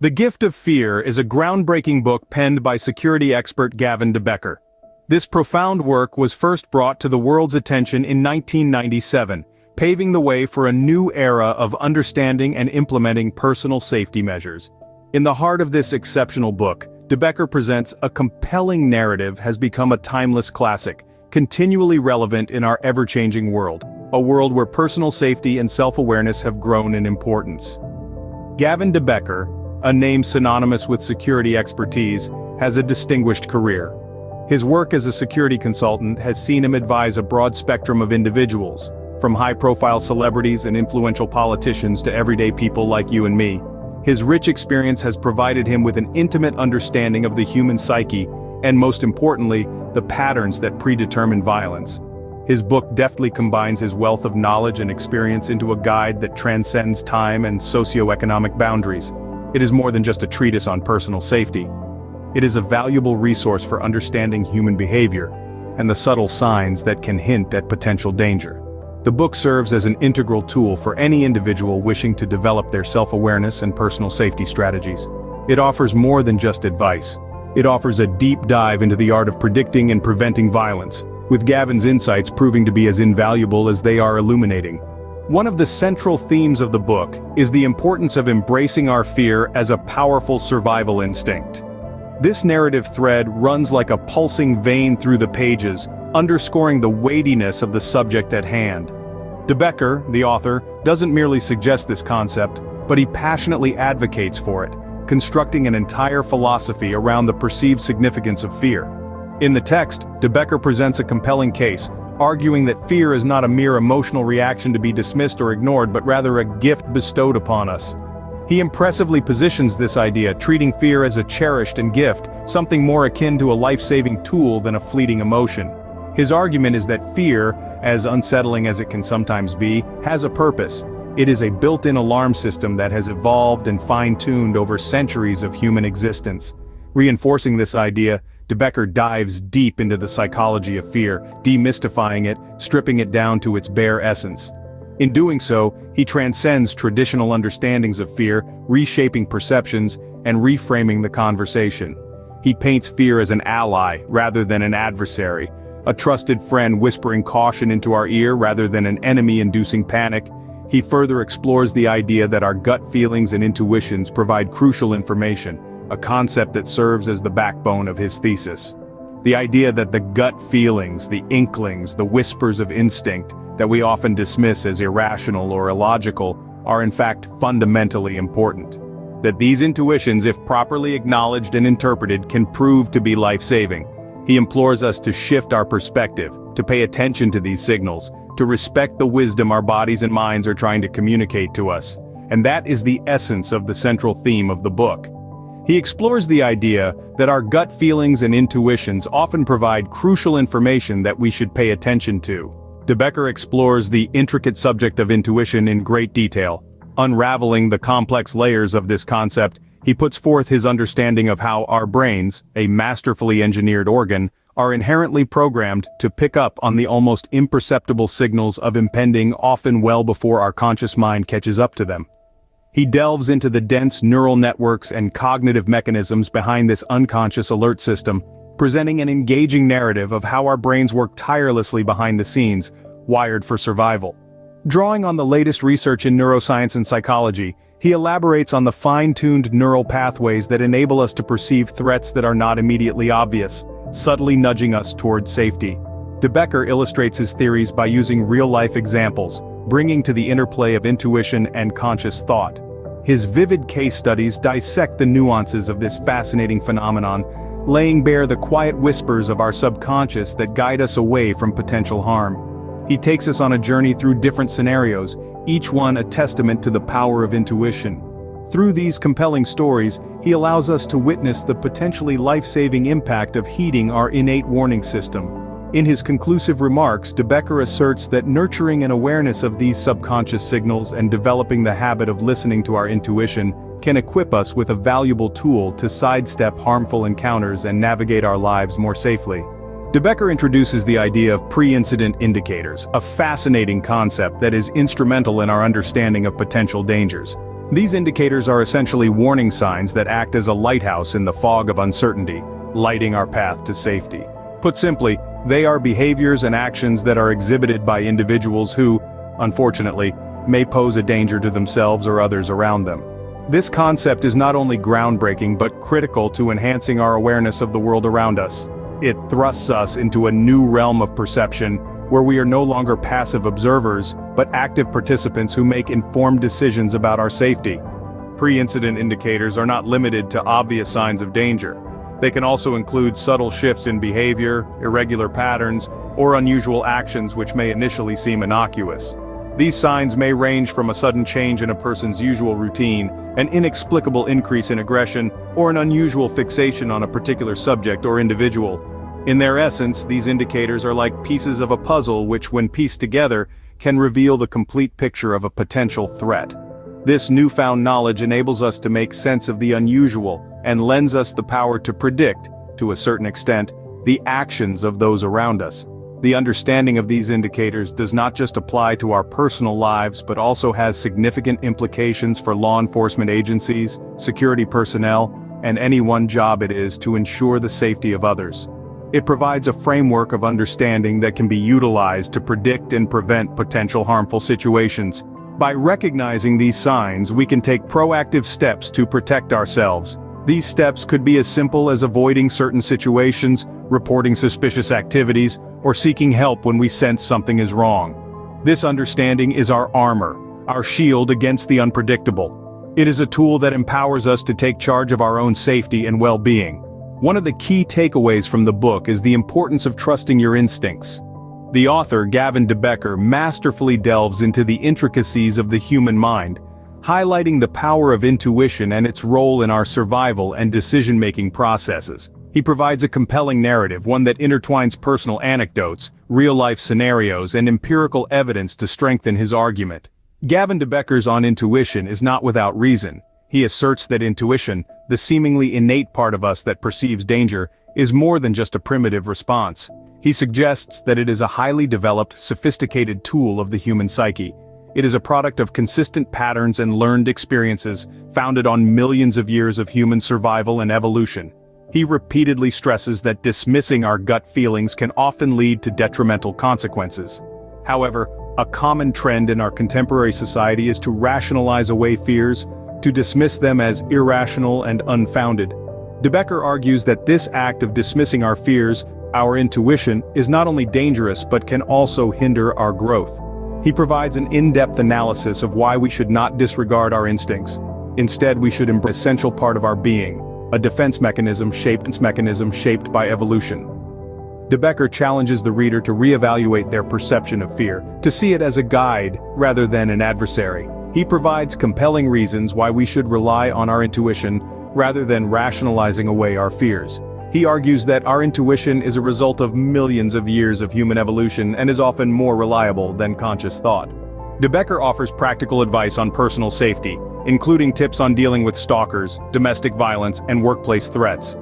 The Gift of Fear is a groundbreaking book penned by security expert Gavin Becker. This profound work was first brought to the world's attention in 1997, paving the way for a new era of understanding and implementing personal safety measures. In the heart of this exceptional book, Becker presents a compelling narrative has become a timeless classic, continually relevant in our ever-changing world, a world where personal safety and self-awareness have grown in importance. Gavin Becker, a name synonymous with security expertise, has a distinguished career. His work as a security consultant has seen him advise a broad spectrum of individuals, from high-profile celebrities and influential politicians to everyday people like you and me. His rich experience has provided him with an intimate understanding of the human psyche, and most importantly, the patterns that predetermine violence. His book deftly combines his wealth of knowledge and experience into a guide that transcends time and socioeconomic boundaries. It is more than just a treatise on personal safety. It is a valuable resource for understanding human behavior and the subtle signs that can hint at potential danger. The book serves as an integral tool for any individual wishing to develop their self-awareness and personal safety strategies. It offers more than just advice. It offers a deep dive into the art of predicting and preventing violence, with Gavin's insights proving to be as invaluable as they are illuminating. One of the central themes of the book is the importance of embracing our fear as a powerful survival instinct. This narrative thread runs like a pulsing vein through the pages, underscoring the weightiness of the subject at hand. Becker, the author, doesn't merely suggest this concept, but he passionately advocates for it, constructing an entire philosophy around the perceived significance of fear. In the text, Becker presents a compelling case, arguing that fear is not a mere emotional reaction to be dismissed or ignored, but rather a gift bestowed upon us. He impressively positions this idea, treating fear as a cherished gift, something more akin to a life-saving tool than a fleeting emotion. His argument is that fear, as unsettling as it can sometimes be, has a purpose. It is a built-in alarm system that has evolved and fine-tuned over centuries of human existence. Reinforcing this idea, Becker dives deep into the psychology of fear, demystifying it, stripping it down to its bare essence. In doing so, he transcends traditional understandings of fear, reshaping perceptions, and reframing the conversation. He paints fear as an ally rather than an adversary, a trusted friend whispering caution into our ear rather than an enemy inducing panic. He further explores the idea that our gut feelings and intuitions provide crucial information, a concept that serves as the backbone of his thesis. The idea that the gut feelings, the inklings, the whispers of instinct, that we often dismiss as irrational or illogical, are in fact fundamentally important. That these intuitions, if properly acknowledged and interpreted, can prove to be life-saving. He implores us to shift our perspective, to pay attention to these signals, to respect the wisdom our bodies and minds are trying to communicate to us. And that is the essence of the central theme of the book. He explores the idea that our gut feelings and intuitions often provide crucial information that we should pay attention to. Becker explores the intricate subject of intuition in great detail. Unraveling the complex layers of this concept, he puts forth his understanding of how our brains, a masterfully engineered organ, are inherently programmed to pick up on the almost imperceptible signals of impending, often well before our conscious mind catches up to them. He delves into the dense neural networks and cognitive mechanisms behind this unconscious alert system, presenting an engaging narrative of how our brains work tirelessly behind the scenes, wired for survival. Drawing on the latest research in neuroscience and psychology, he elaborates on the fine-tuned neural pathways that enable us to perceive threats that are not immediately obvious, subtly nudging us towards safety. Becker illustrates his theories by using real-life examples, bringing to the interplay of intuition and conscious thought. His vivid case studies dissect the nuances of this fascinating phenomenon, laying bare the quiet whispers of our subconscious that guide us away from potential harm. He takes us on a journey through different scenarios, each one a testament to the power of intuition. Through these compelling stories, he allows us to witness the potentially life-saving impact of heeding our innate warning system. In his conclusive remarks, Becker asserts that nurturing an awareness of these subconscious signals and developing the habit of listening to our intuition can equip us with a valuable tool to sidestep harmful encounters and navigate our lives more safely. Becker introduces the idea of pre-incident indicators, a fascinating concept that is instrumental in our understanding of potential dangers. These indicators are essentially warning signs that act as a lighthouse in the fog of uncertainty, lighting our path to safety. Put simply, they are behaviors and actions that are exhibited by individuals who, unfortunately, may pose a danger to themselves or others around them. This concept is not only groundbreaking but critical to enhancing our awareness of the world around us. It thrusts us into a new realm of perception, where we are no longer passive observers, but active participants who make informed decisions about our safety. Pre-incident indicators are not limited to obvious signs of danger. They can also include subtle shifts in behavior, irregular patterns, or unusual actions which may initially seem innocuous. These signs may range from a sudden change in a person's usual routine, an inexplicable increase in aggression, or an unusual fixation on a particular subject or individual. In their essence, these indicators are like pieces of a puzzle which, when pieced together, can reveal the complete picture of a potential threat. This newfound knowledge enables us to make sense of the unusual and lends us the power to predict, to a certain extent, the actions of those around us. The understanding of these indicators does not just apply to our personal lives but also has significant implications for law enforcement agencies, security personnel, and anyone's job it is to ensure the safety of others. It provides a framework of understanding that can be utilized to predict and prevent potential harmful situations. By recognizing these signs, we can take proactive steps to protect ourselves. These steps could be as simple as avoiding certain situations, reporting suspicious activities, or seeking help when we sense something is wrong. This understanding is our armor, our shield against the unpredictable. It is a tool that empowers us to take charge of our own safety and well-being. One of the key takeaways from the book is the importance of trusting your instincts. The author, Gavin Becker, masterfully delves into the intricacies of the human mind, highlighting the power of intuition and its role in our survival and decision-making processes. He provides a compelling narrative, one that intertwines personal anecdotes, real-life scenarios, and empirical evidence to strengthen his argument. Gavin Becker's On Intuition is not without reason. He asserts that intuition, the seemingly innate part of us that perceives danger, is more than just a primitive response. He suggests that it is a highly developed, sophisticated tool of the human psyche. It is a product of consistent patterns and learned experiences, founded on millions of years of human survival and evolution. He repeatedly stresses that dismissing our gut feelings can often lead to detrimental consequences. However, a common trend in our contemporary society is to rationalize away fears, to dismiss them as irrational and unfounded. Becker argues that this act of dismissing our fears, our intuition, is not only dangerous but can also hinder our growth. He provides an in-depth analysis of why we should not disregard our instincts. Instead, we should embrace an essential part of our being, a defense mechanism shaped by evolution. Becker challenges the reader to reevaluate their perception of fear, to see it as a guide rather than an adversary. He provides compelling reasons why we should rely on our intuition rather than rationalizing away our fears. He argues that our intuition is a result of millions of years of human evolution and is often more reliable than conscious thought. Becker offers practical advice on personal safety, including tips on dealing with stalkers, domestic violence, and workplace threats.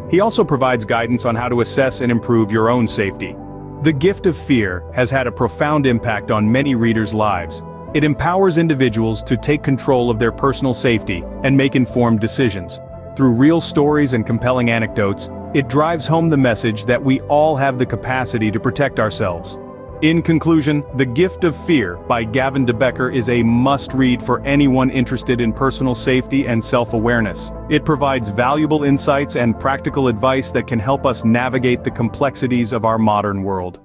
He also provides guidance on how to assess and improve your own safety. The Gift of Fear has had a profound impact on many readers' lives. It empowers individuals to take control of their personal safety and make informed decisions. Through real stories and compelling anecdotes, it drives home the message that we all have the capacity to protect ourselves. In conclusion, The Gift of Fear by Gavin Becker is a must-read for anyone interested in personal safety and self-awareness. It provides valuable insights and practical advice that can help us navigate the complexities of our modern world.